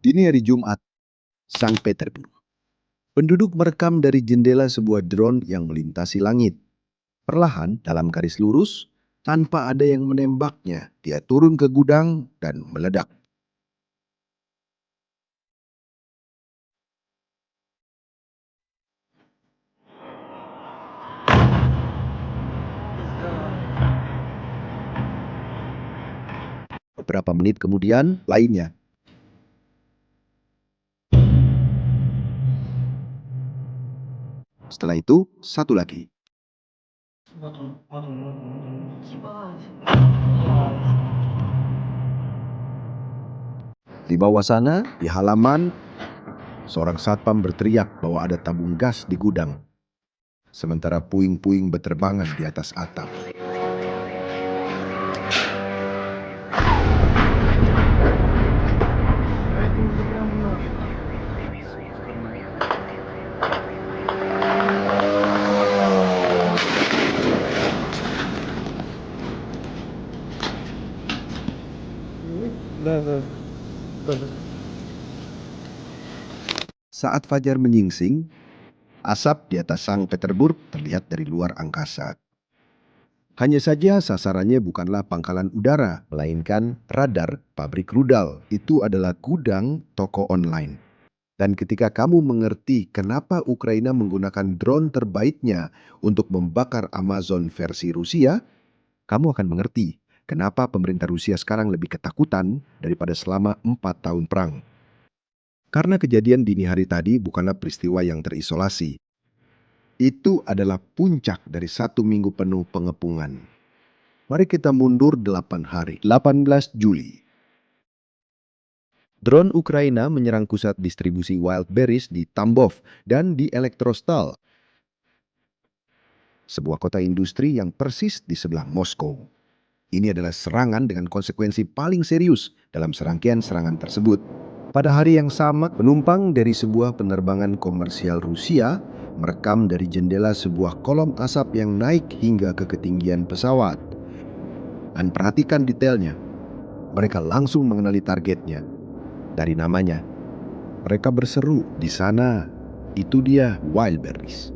Dini hari Jumat, Sankt Petersburg. Penduduk merekam dari jendela sebuah drone yang melintasi langit. Perlahan, dalam garis lurus, tanpa ada yang menembaknya, dia turun ke gudang dan meledak. Beberapa menit kemudian, lainnya. Setelah itu, satu lagi. Di bawah sana, di halaman, seorang satpam berteriak bahwa ada tabung gas di gudang. Sementara puing-puing berterbangan di atas atap. Saat fajar menyingsing, asap di atas Sankt Petersburg terlihat dari luar angkasa. Hanya saja sasarannya bukanlah pangkalan udara, melainkan radar pabrik rudal. Itu adalah gudang toko online. Dan ketika kamu mengerti kenapa Ukraina menggunakan drone terbaiknya untuk membakar Amazon versi Rusia, kamu akan mengerti kenapa pemerintah Rusia sekarang lebih ketakutan daripada selama 4 tahun perang. Karena kejadian dini hari tadi bukanlah peristiwa yang terisolasi. Itu adalah puncak dari 1 minggu penuh pengepungan. Mari kita mundur 8 hari. 18 Juli. Drone Ukraina menyerang pusat distribusi Wildberries di Tambov dan di Elektrostal, sebuah kota industri yang persis di sebelah Moskow. Ini adalah serangan dengan konsekuensi paling serius dalam serangkaian serangan tersebut. Pada hari yang sama, penumpang dari sebuah penerbangan komersial Rusia merekam dari jendela sebuah kolom asap yang naik hingga ke ketinggian pesawat. Dan perhatikan detailnya. Mereka langsung mengenali targetnya. Dari namanya, mereka berseru, "Di sana, itu dia Wildberries."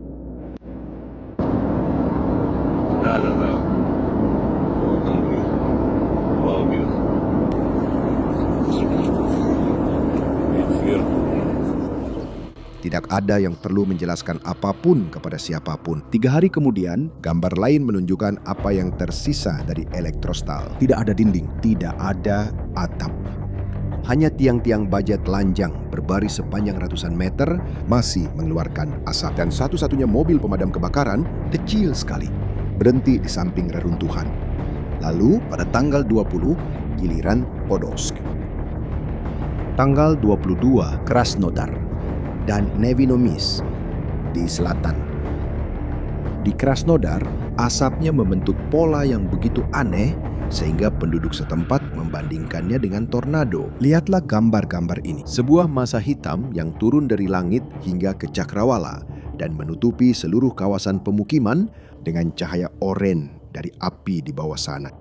Tidak ada yang perlu menjelaskan apapun kepada siapapun. 3 hari kemudian, gambar lain menunjukkan apa yang tersisa dari Elektrostal. Tidak ada dinding, tidak ada atap. Hanya tiang-tiang baja telanjang berbaris sepanjang ratusan meter masih mengeluarkan asap. Dan satu-satunya mobil pemadam kebakaran, kecil sekali, berhenti di samping reruntuhan. Lalu pada tanggal 20, giliran Podolsk. Tanggal 22, Krasnodar dan Nevinomys di selatan. Di Krasnodar, asapnya membentuk pola yang begitu aneh sehingga penduduk setempat membandingkannya dengan tornado. Lihatlah gambar-gambar ini. Sebuah massa hitam yang turun dari langit hingga ke cakrawala dan menutupi seluruh kawasan pemukiman dengan cahaya oranye dari api di bawah sana.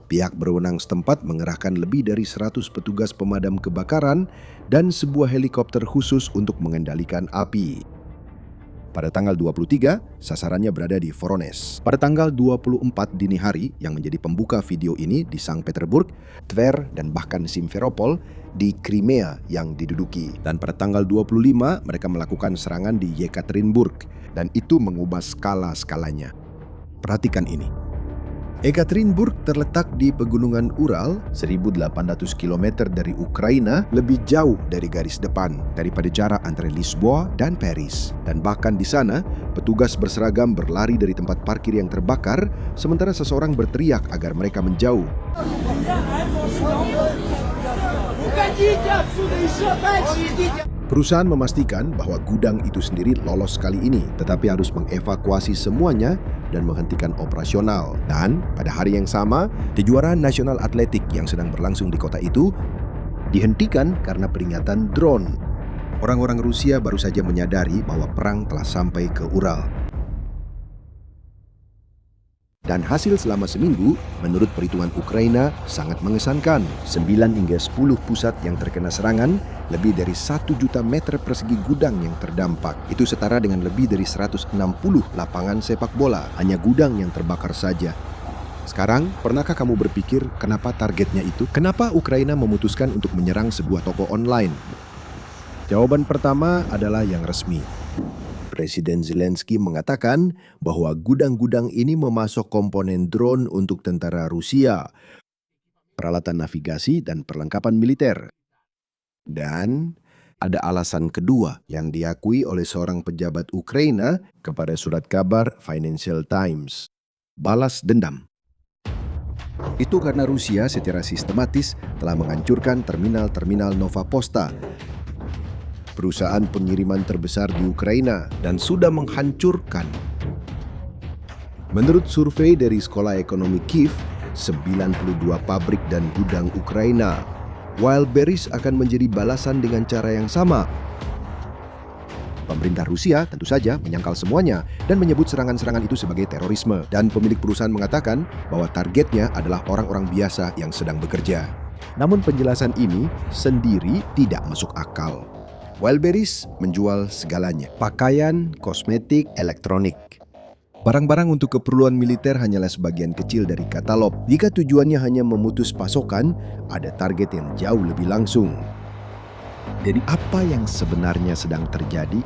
Pihak berwenang setempat mengerahkan lebih dari 100 petugas pemadam kebakaran dan sebuah helikopter khusus untuk mengendalikan api. Pada tanggal 23, sasarannya berada di Voronezh. Pada tanggal 24 dini hari, yang menjadi pembuka video ini di Sankt Petersburg, Tver, dan bahkan Simferopol di Crimea yang diduduki. Dan pada tanggal 25, mereka melakukan serangan di Yekaterinburg, dan itu mengubah skala-skalanya. Perhatikan ini. Ekaterinburg terletak di pegunungan Ural, 1.800 km dari Ukraina, lebih jauh dari garis depan daripada jarak antara Lisboa dan Paris. Dan bahkan di sana, petugas berseragam berlari dari tempat parkir yang terbakar, sementara seseorang berteriak agar mereka menjauh. Perusahaan memastikan bahwa gudang itu sendiri lolos kali ini, tetapi harus mengevakuasi semuanya dan menghentikan operasional. Dan pada hari yang sama, kejuaraan nasional atletik yang sedang berlangsung di kota itu dihentikan karena peringatan drone. Orang-orang Rusia baru saja menyadari bahwa perang telah sampai ke Ural. Dan hasil selama seminggu, menurut perhitungan Ukraina, sangat mengesankan. 9 hingga 10 pusat yang terkena serangan, lebih dari 1 juta meter persegi gudang yang terdampak. Itu setara dengan lebih dari 160 lapangan sepak bola. Hanya gudang yang terbakar saja. Sekarang, pernahkah kamu berpikir kenapa targetnya itu? Kenapa Ukraina memutuskan untuk menyerang sebuah toko online? Jawaban pertama adalah yang resmi. Presiden Zelensky mengatakan bahwa gudang-gudang ini memasok komponen drone untuk tentara Rusia, peralatan navigasi dan perlengkapan militer. Dan ada alasan kedua yang diakui oleh seorang pejabat Ukraina kepada surat kabar Financial Times. Balas dendam. Itu karena Rusia secara sistematis telah menghancurkan terminal-terminal Nova Posta, perusahaan pengiriman terbesar di Ukraina, dan sudah menghancurkan. Menurut survei dari Sekolah Ekonomi Kiev, 92 pabrik dan gudang Ukraina, Wildberries akan menjadi balasan dengan cara yang sama. Pemerintah Rusia tentu saja menyangkal semuanya dan menyebut serangan-serangan itu sebagai terorisme. Dan pemilik perusahaan mengatakan bahwa targetnya adalah orang-orang biasa yang sedang bekerja. Namun penjelasan ini sendiri tidak masuk akal. Wildberries menjual segalanya, pakaian, kosmetik, elektronik. Barang-barang untuk keperluan militer hanyalah sebagian kecil dari katalog. Jika tujuannya hanya memutus pasokan, ada target yang jauh lebih langsung. Jadi apa yang sebenarnya sedang terjadi?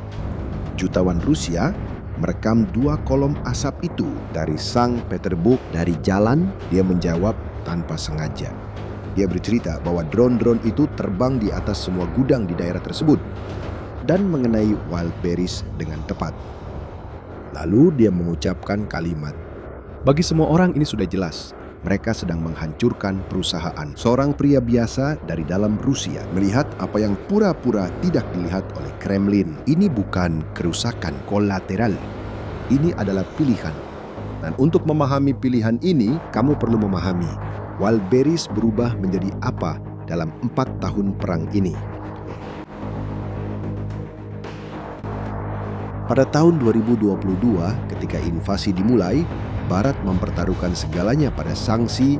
Jutawan Rusia merekam 2 kolom asap itu dari Sankt Petersburg. Dari jalan, dia menjawab tanpa sengaja. Dia bercerita bahwa drone-drone itu terbang di atas semua gudang di daerah tersebut dan mengenai Wildberries dengan tepat. Lalu dia mengucapkan kalimat, "Bagi semua orang ini sudah jelas, mereka sedang menghancurkan perusahaan." Seorang pria biasa dari dalam Rusia melihat apa yang pura-pura tidak dilihat oleh Kremlin. Ini bukan kerusakan kolateral, ini adalah pilihan. Dan untuk memahami pilihan ini, kamu perlu memahami Wildberries berubah menjadi apa dalam 4 tahun perang ini. Pada tahun 2022, ketika invasi dimulai, Barat mempertaruhkan segalanya pada sanksi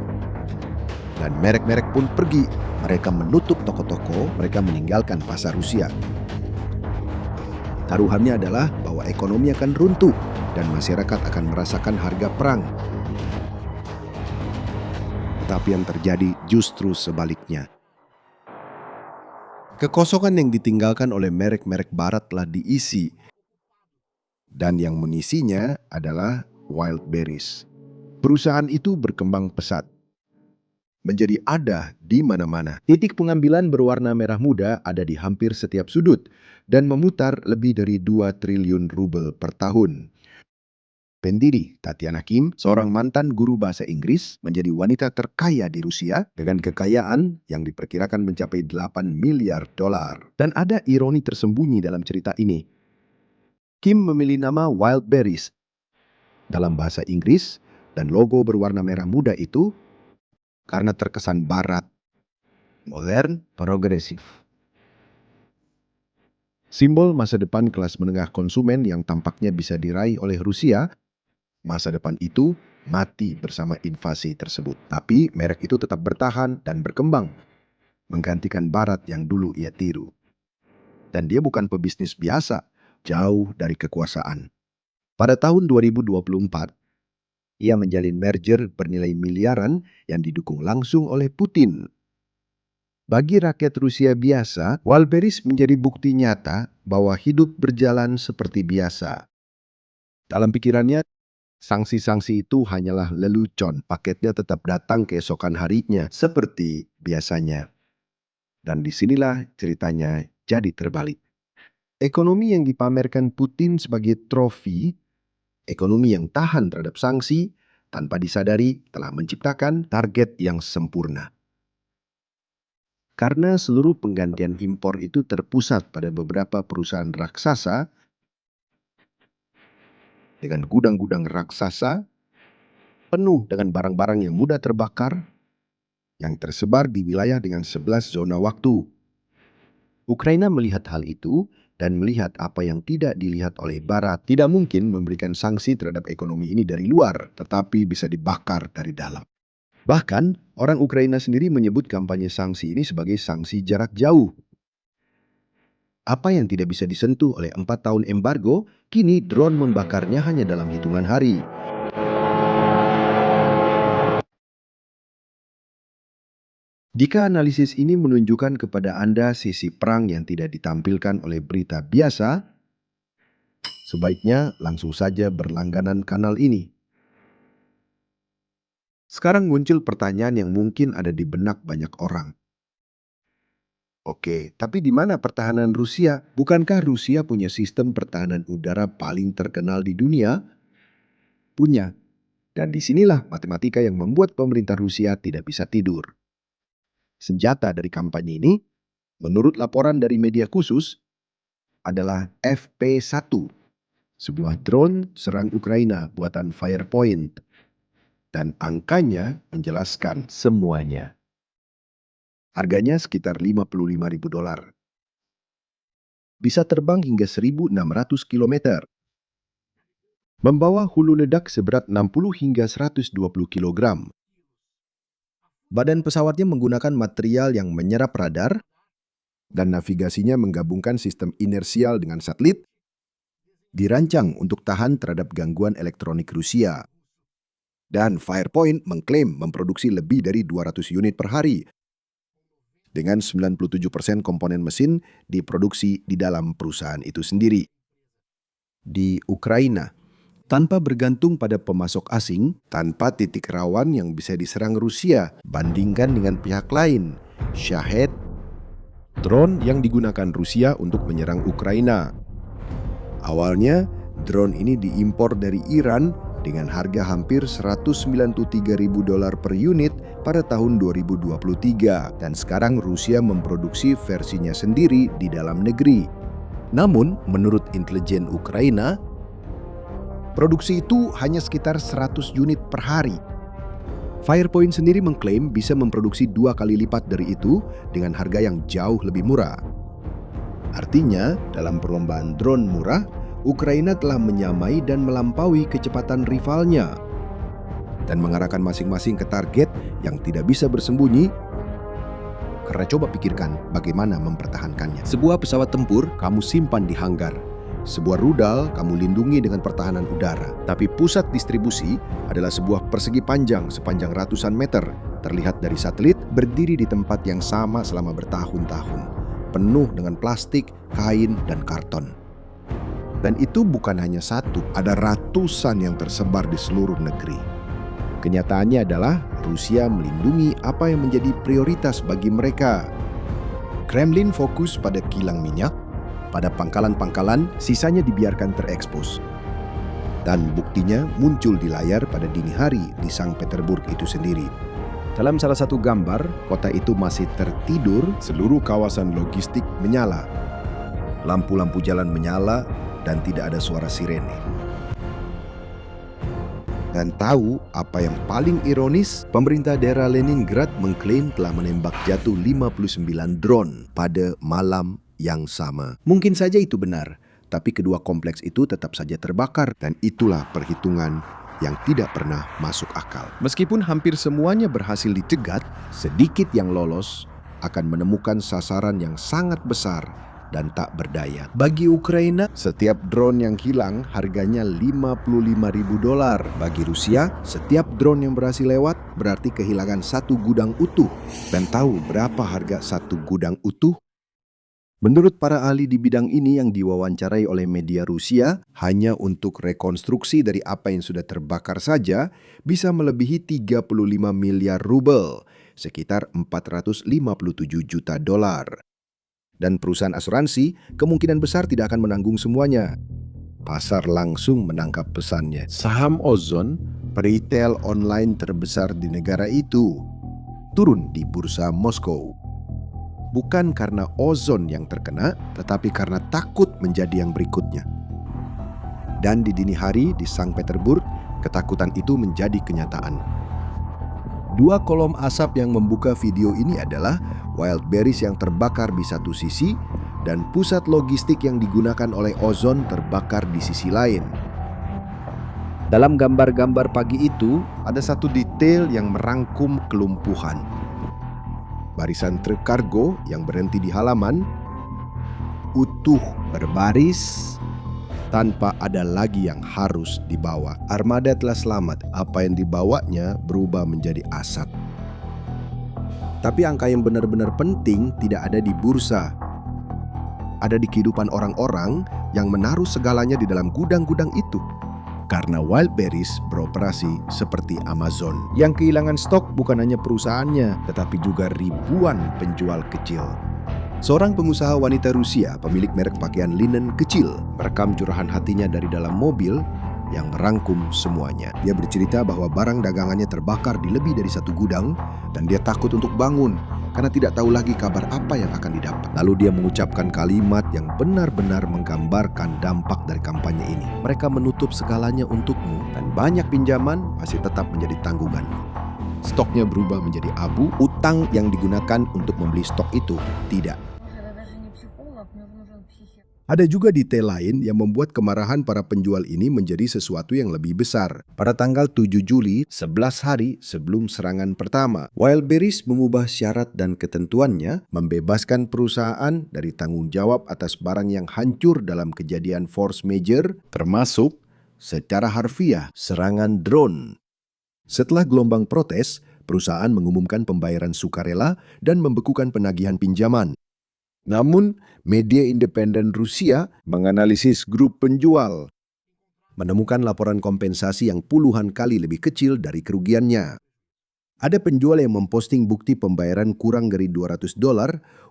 dan merek-merek pun pergi. Mereka menutup toko-toko, mereka meninggalkan pasar Rusia. Taruhannya adalah bahwa ekonomi akan runtuh dan masyarakat akan merasakan harga perang. Tapi yang terjadi justru sebaliknya. Kekosongan yang ditinggalkan oleh merek-merek Barat telah diisi, dan yang mengisinya adalah Wildberries. Perusahaan itu berkembang pesat, menjadi ada di mana-mana. Titik pengambilan berwarna merah muda ada di hampir setiap sudut dan memutar lebih dari 2 triliun rubel per tahun. Pendiri Tatiana Kim, seorang mantan guru bahasa Inggris, menjadi wanita terkaya di Rusia dengan kekayaan yang diperkirakan mencapai 8 miliar dolar. Dan ada ironi tersembunyi dalam cerita ini. Kim memilih nama Wildberries dalam bahasa Inggris dan logo berwarna merah muda itu karena terkesan barat, modern, progresif. Simbol masa depan kelas menengah konsumen yang tampaknya bisa diraih oleh Rusia. Masa depan itu mati bersama invasi tersebut. Tapi merek itu tetap bertahan dan berkembang, menggantikan Barat yang dulu ia tiru. Dan dia bukan pebisnis biasa, jauh dari kekuasaan. Pada tahun 2024, ia menjalin merger bernilai miliaran yang didukung langsung oleh Putin. Bagi rakyat Rusia biasa, Wildberries menjadi bukti nyata bahwa hidup berjalan seperti biasa. Dalam pikirannya, sanksi-sanksi itu hanyalah lelucon, paketnya tetap datang keesokan harinya seperti biasanya. Dan disinilah ceritanya jadi terbalik. Ekonomi yang dipamerkan Putin sebagai trofi, ekonomi yang tahan terhadap sanksi, tanpa disadari telah menciptakan target yang sempurna. Karena seluruh penggantian impor itu terpusat pada beberapa perusahaan raksasa, dengan gudang-gudang raksasa, penuh dengan barang-barang yang mudah terbakar, yang tersebar di wilayah dengan 11 zona waktu. Ukraina melihat hal itu dan melihat apa yang tidak dilihat oleh Barat. Tidak mungkin memberikan sanksi terhadap ekonomi ini dari luar, tetapi bisa dibakar dari dalam. Bahkan, orang Ukraina sendiri menyebut kampanye sanksi ini sebagai sanksi jarak jauh. Apa yang tidak bisa disentuh oleh 4 tahun embargo, kini drone membakarnya hanya dalam hitungan hari. Jika analisis ini menunjukkan kepada Anda sisi perang yang tidak ditampilkan oleh berita biasa, sebaiknya langsung saja berlangganan kanal ini. Sekarang muncul pertanyaan yang mungkin ada di benak banyak orang. Oke, tapi di mana pertahanan Rusia? Bukankah Rusia punya sistem pertahanan udara paling terkenal di dunia? Punya. Dan disinilah matematika yang membuat pemerintah Rusia tidak bisa tidur. Senjata dari kampanye ini, menurut laporan dari media khusus, adalah FP1, sebuah drone serang Ukraina buatan Firepoint. Dan angkanya menjelaskan semuanya. Harganya sekitar $55.000. Bisa terbang hingga 1.600 km. Membawa hulu ledak seberat 60 hingga 120 kg. Badan pesawatnya menggunakan material yang menyerap radar dan navigasinya menggabungkan sistem inersial dengan satelit, dirancang untuk tahan terhadap gangguan elektronik Rusia. Dan Firepoint mengklaim memproduksi lebih dari 200 unit per hari, dengan 97% komponen mesin diproduksi di dalam perusahaan itu sendiri. Di Ukraina, tanpa bergantung pada pemasok asing, tanpa titik rawan yang bisa diserang Rusia, bandingkan dengan pihak lain, Shahed, drone yang digunakan Rusia untuk menyerang Ukraina. Awalnya, drone ini diimpor dari Iran dengan harga hampir $193.000 per unit pada tahun 2023. Dan sekarang Rusia memproduksi versinya sendiri di dalam negeri. Namun, menurut intelijen Ukraina, produksi itu hanya sekitar 100 unit per hari. Firepoint sendiri mengklaim bisa memproduksi 2 kali lipat dari itu dengan harga yang jauh lebih murah. Artinya, dalam perlombaan drone murah, Ukraina telah menyamai dan melampaui kecepatan rivalnya dan mengarahkan masing-masing ke target yang tidak bisa bersembunyi. Karena coba pikirkan bagaimana mempertahankannya. Sebuah pesawat tempur kamu simpan di hanggar. Sebuah rudal kamu lindungi dengan pertahanan udara. Tapi pusat distribusi adalah sebuah persegi panjang sepanjang ratusan meter, terlihat dari satelit, berdiri di tempat yang sama selama bertahun-tahun, penuh dengan plastik, kain, dan karton. Dan itu bukan hanya satu, ada ratusan yang tersebar di seluruh negeri. Kenyataannya adalah Rusia melindungi apa yang menjadi prioritas bagi mereka. Kremlin fokus pada kilang minyak, pada pangkalan-pangkalan, sisanya dibiarkan terekspos. Dan buktinya muncul di layar pada dini hari di Sankt Petersburg itu sendiri. Dalam salah satu gambar, kota itu masih tertidur, seluruh kawasan logistik menyala. Lampu-lampu jalan menyala, dan tidak ada suara sirene. Dan tahu apa yang paling ironis? Pemerintah daerah Leningrad mengklaim telah menembak jatuh 59 drone pada malam yang sama. Mungkin saja itu benar, tapi kedua kompleks itu tetap saja terbakar, dan itulah perhitungan yang tidak pernah masuk akal. Meskipun hampir semuanya berhasil dicegat, sedikit yang lolos akan menemukan sasaran yang sangat besar dan tak berdaya. Bagi Ukraina, setiap drone yang hilang harganya $55.000. Bagi Rusia, setiap drone yang berhasil lewat berarti kehilangan satu gudang utuh. Dan tahu berapa harga satu gudang utuh? Menurut para ahli di bidang ini yang diwawancarai oleh media Rusia, hanya untuk rekonstruksi dari apa yang sudah terbakar saja bisa melebihi 35 miliar rubel, sekitar $457 juta. Dan perusahaan asuransi kemungkinan besar tidak akan menanggung semuanya. Pasar langsung menangkap pesannya. Saham Ozon, retail online terbesar di negara itu, turun di bursa Moskow. Bukan karena Ozon yang terkena, tetapi karena takut menjadi yang berikutnya. Dan di dini hari di Sankt Petersburg, ketakutan itu menjadi kenyataan. Dua kolom asap yang membuka video ini adalah Wildberries yang terbakar di satu sisi dan pusat logistik yang digunakan oleh ozon terbakar di sisi lain. Dalam gambar-gambar pagi itu, ada satu detail yang merangkum kelumpuhan. Barisan truk kargo yang berhenti di halaman, utuh berbaris, tanpa ada lagi yang harus dibawa. Armada telah selamat, apa yang dibawanya berubah menjadi asap. Tapi angka yang benar-benar penting tidak ada di bursa. Ada di kehidupan orang-orang yang menaruh segalanya di dalam gudang-gudang itu. Karena Wildberries beroperasi seperti Amazon. Yang kehilangan stok bukan hanya perusahaannya, tetapi juga ribuan penjual kecil. Seorang pengusaha wanita Rusia, pemilik merek pakaian linen kecil, merekam curahan hatinya dari dalam mobil yang merangkum semuanya. Dia bercerita bahwa barang dagangannya terbakar di lebih dari satu gudang dan dia takut untuk bangun karena tidak tahu lagi kabar apa yang akan didapat. Lalu dia mengucapkan kalimat yang benar-benar menggambarkan dampak dari kampanye ini. Mereka menutup segalanya untukmu dan banyak pinjaman masih tetap menjadi tanggunganmu. Stoknya berubah menjadi abu, utang yang digunakan untuk membeli stok itu tidak. Ada juga detail lain yang membuat kemarahan para penjual ini menjadi sesuatu yang lebih besar. Pada tanggal 7 Juli, 11 hari sebelum serangan pertama, Wildberries mengubah syarat dan ketentuannya, membebaskan perusahaan dari tanggung jawab atas barang yang hancur dalam kejadian force majeure, termasuk secara harfiah serangan drone. Setelah gelombang protes, perusahaan mengumumkan pembayaran sukarela dan membekukan penagihan pinjaman. Namun, media independen Rusia menganalisis grup penjual, menemukan laporan kompensasi yang puluhan kali lebih kecil dari kerugiannya. Ada penjual yang memposting bukti pembayaran kurang dari $200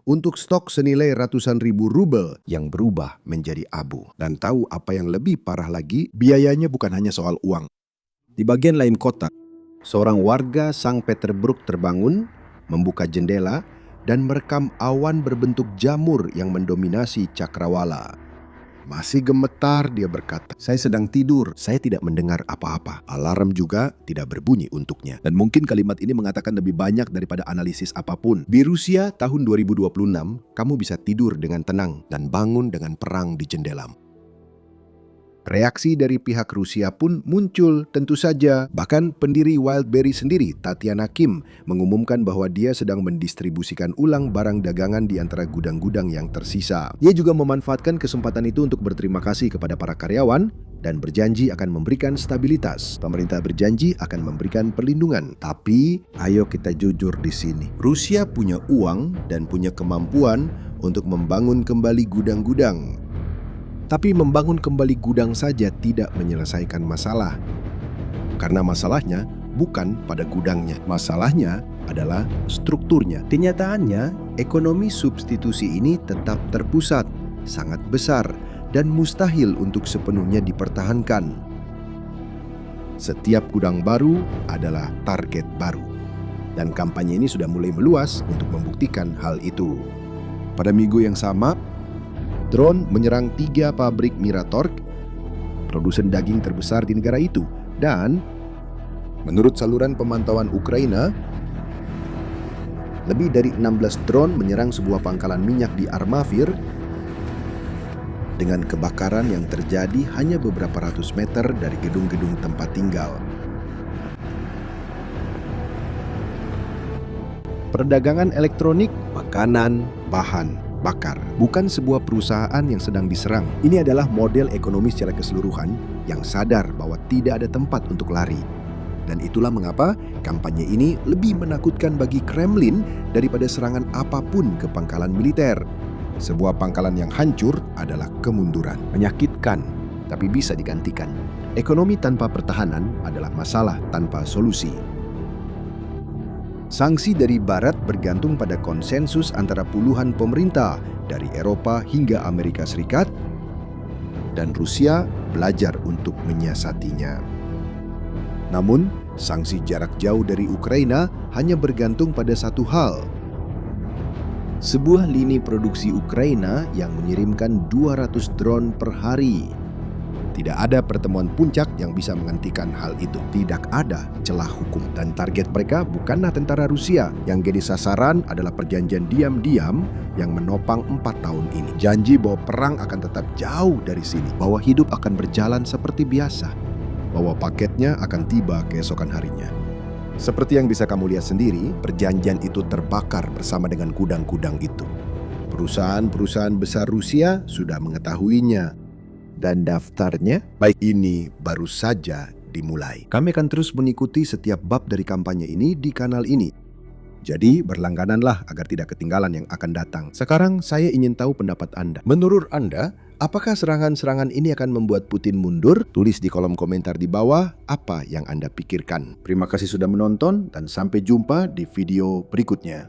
untuk stok senilai ratusan ribu rubel yang berubah menjadi abu. Dan tahu apa yang lebih parah lagi? Biayanya bukan hanya soal uang. Di bagian lain kota, seorang warga Sankt Petersburg terbangun, membuka jendela, dan merekam awan berbentuk jamur yang mendominasi cakrawala. Masih gemetar dia berkata, "Saya sedang tidur, saya tidak mendengar apa-apa." Alarm juga tidak berbunyi untuknya. Dan mungkin kalimat ini mengatakan lebih banyak daripada analisis apapun. Di Rusia tahun 2026, kamu bisa tidur dengan tenang dan bangun dengan perang di jendela. Reaksi dari pihak Rusia pun muncul tentu saja. Bahkan pendiri Wildberries sendiri, Tatiana Kim, mengumumkan bahwa dia sedang mendistribusikan ulang barang dagangan di antara gudang-gudang yang tersisa. Dia juga memanfaatkan kesempatan itu untuk berterima kasih kepada para karyawan dan berjanji akan memberikan stabilitas. Pemerintah berjanji akan memberikan perlindungan. Tapi, ayo kita jujur di sini. Rusia punya uang dan punya kemampuan untuk membangun kembali gudang-gudang. Tapi membangun kembali gudang saja tidak menyelesaikan masalah. Karena masalahnya bukan pada gudangnya. Masalahnya adalah strukturnya. Kenyataannya, ekonomi substitusi ini tetap terpusat, sangat besar, dan mustahil untuk sepenuhnya dipertahankan. Setiap gudang baru adalah target baru. Dan kampanye ini sudah mulai meluas untuk membuktikan hal itu. Pada minggu yang sama, drone menyerang 3 pabrik Miratorg, produsen daging terbesar di negara itu. Dan menurut saluran pemantauan Ukraina, lebih dari 16 drone menyerang sebuah pangkalan minyak di Armavir dengan kebakaran yang terjadi hanya beberapa ratus meter dari gedung-gedung tempat tinggal. Perdagangan elektronik, makanan, bahan bakar bukan sebuah perusahaan yang sedang diserang. Ini adalah model ekonomi secara keseluruhan yang sadar bahwa tidak ada tempat untuk lari. Dan itulah mengapa kampanye ini lebih menakutkan bagi Kremlin daripada serangan apapun ke pangkalan militer. Sebuah pangkalan yang hancur adalah kemunduran. Menyakitkan, tapi bisa digantikan. Ekonomi tanpa pertahanan adalah masalah tanpa solusi. Sanksi dari Barat bergantung pada konsensus antara puluhan pemerintah dari Eropa hingga Amerika Serikat, dan Rusia belajar untuk menyiasatinya. Namun, sanksi jarak jauh dari Ukraina hanya bergantung pada satu hal. Sebuah lini produksi Ukraina yang mengirimkan 200 drone per hari. Tidak ada pertemuan puncak yang bisa menghentikan hal itu. Tidak ada celah hukum. Dan target mereka bukanlah tentara Rusia. Yang jadi sasaran adalah perjanjian diam-diam yang menopang 4 tahun ini. Janji bahwa perang akan tetap jauh dari sini. Bahwa hidup akan berjalan seperti biasa. Bahwa paketnya akan tiba keesokan harinya. Seperti yang bisa kamu lihat sendiri, perjanjian itu terbakar bersama dengan gudang-gudang itu. Perusahaan-perusahaan besar Rusia sudah mengetahuinya. Dan daftarnya, baik ini baru saja dimulai. Kami akan terus mengikuti setiap bab dari kampanye ini di kanal ini. Jadi berlanggananlah agar tidak ketinggalan yang akan datang. Sekarang saya ingin tahu pendapat Anda. Menurut Anda, apakah serangan-serangan ini akan membuat Putin mundur? Tulis di kolom komentar di bawah apa yang Anda pikirkan. Terima kasih sudah menonton dan sampai jumpa di video berikutnya.